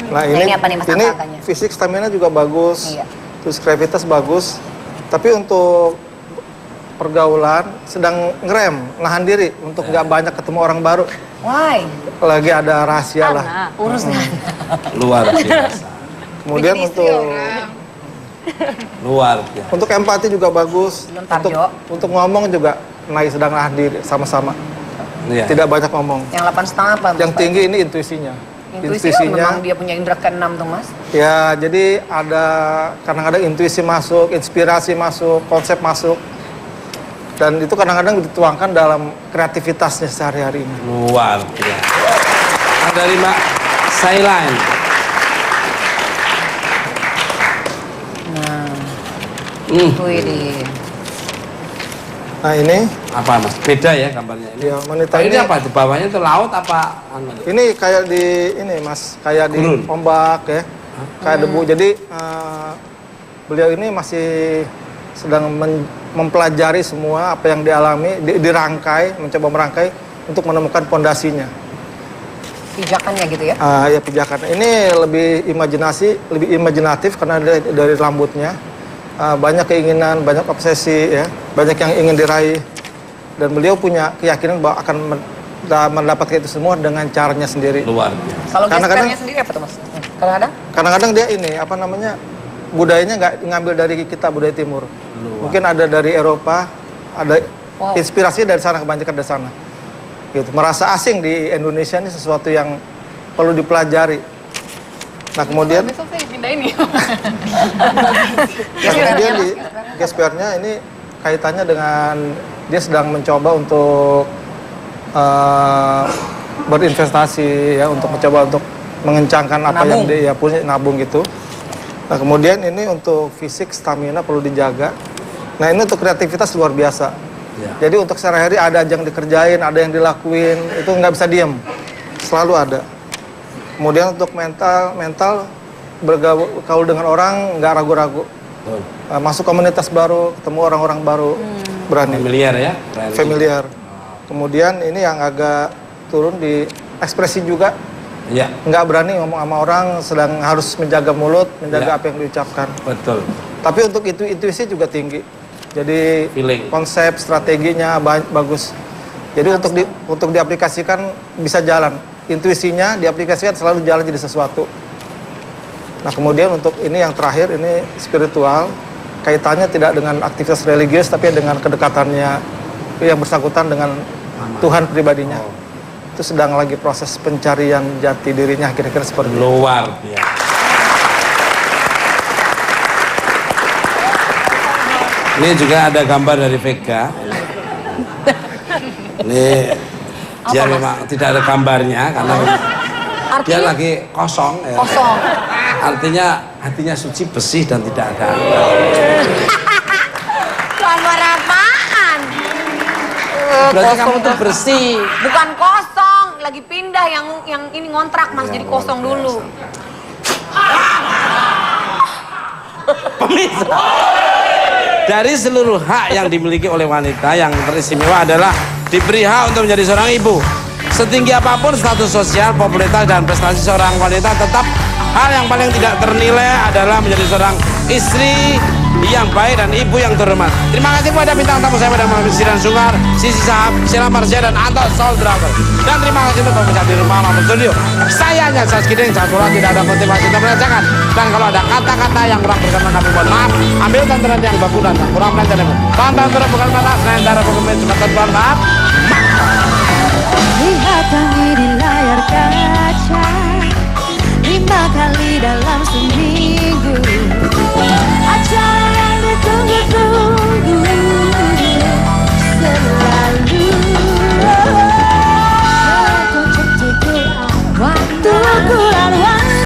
Nah, ini apa nih, Mas, ini angka-angkanya? fisik stamina juga bagus. Iya. Terus kreativitas bagus. Tapi untuk pergaulan sedang ngerem, nahan diri untuk nggak banyak ketemu orang baru. Why? Lagi ada rahasia lah. Urus nggak? Luar biasa. Kemudian Luar biasa. untuk empati juga bagus. Bentar, Untuk Jo. untuk ngomong juga naik sedang nahan diri sama-sama. Iya. Tidak banyak ngomong. Yang 8,5 apa? Yang Mas? tinggi ini intuisinya. Intuisi memang dia punya indera keenam tuh, Mas. Ya, jadi ada kadang-kadang intuisi masuk, inspirasi masuk, konsep masuk. Dan itu kadang-kadang dituangkan dalam kreativitasnya sehari-hari ini. Luar biasa. Nah, dari Mbak Sailain. Itu ini. Nah, ini Apa Mas? Beda ya gambarnya ini. ya wanita Oh, ini ini apa? Di bawahnya itu laut apa? ini kayak di ini Mas, kayak di Gurun. ombak ya. Kayak debu. Jadi beliau ini masih sedang mempelajari semua apa yang dialami, dirangkai, mencoba merangkai untuk menemukan pondasinya. Pijakannya gitu ya. Ya pijakan. Ini lebih imajinatif karena dari rambutnya. Banyak keinginan, banyak obsesi ya, banyak yang ingin diraih. Dan beliau punya keyakinan bahwa akan mendapatkan itu semua dengan caranya sendiri. Luar biasa. Kalau Kadang-kadang- gespernya sendiri apa tuh, Mas? Kadang-kadang? Kadang-kadang dia ini apa namanya budayanya nggak ngambil dari kita budaya timur. Mungkin ada dari Eropa, ada inspirasi dari sana, kebanyakan dari sana. Gitu. Merasa asing di Indonesia ini sesuatu yang perlu dipelajari. Nah kemudian, Besok saya pindahin nih. kemudian di gespernya ini kaitannya dengan dia sedang mencoba untuk berinvestasi ya, untuk mencoba untuk mengencangkan apa yang dia punya, nabung gitu. Nah kemudian ini untuk fisik, stamina perlu dijaga. Nah ini untuk kreativitas luar biasa. Jadi untuk sehari-hari ada yang dikerjain, ada yang dilakuin, itu nggak bisa diem, selalu ada. Kemudian untuk mental bergaul dengan orang nggak ragu-ragu. Masuk komunitas baru, ketemu orang-orang baru, berani. Familiar ya? Familiar. Kemudian ini yang agak turun di ekspresi juga. Iya. Nggak berani ngomong sama orang, sedang harus menjaga mulut, menjaga apa yang diucapkan. Betul. Tapi untuk itu intuisi juga tinggi. Jadi konsep strateginya bagus. Jadi untuk diaplikasikan bisa jalan. Intuisinya diaplikasikan selalu jalan jadi sesuatu. Nah kemudian untuk ini yang terakhir, ini spiritual. Kaitannya tidak dengan aktivitas religius, tapi dengan kedekatannya yang bersangkutan dengan Tuhan pribadinya. Itu sedang lagi proses pencarian jati dirinya, kira-kira seperti itu. Luar biasa. Ini juga ada gambar dari Vega. Ini dia memang tidak ada gambarnya karena dia lagi kosong. Ya. Kosong. Artinya hatinya suci, bersih dan tidak ada. Gambar apaan? Berarti kamu tuh bersih. Bukan kosong, lagi pindah yang ini ngontrak Mas, jadi kosong dulu. Pemirsa, dari seluruh hak yang dimiliki oleh wanita, yang teristimewa adalah diberi hak untuk menjadi seorang ibu. Setinggi apapun status sosial, popularitas dan prestasi seorang wanita, tetap hal yang paling tidak ternilai adalah menjadi seorang istri yang baik dan ibu yang terhormat. Terima kasih kepada bintang tamu saya pada malam ini, Sidan Sungar, Sisi Sahab, Sheila Marsha dan Anto Soul Driver. Dan terima kasih untuk pemirsa di rumah maupun studio. Saya hanya Saskiding, Saskura, tidak ada motivasi untuk merasakan. Dan kalau ada kata-kata yang kurang berkenan, kami mohon maaf. Ambil tontonan yang bagus dan yang kurang melenceng. Tonton terus bukan maaf, selain darah bukan cuma tonton maaf. Lihat kami di layar kaca.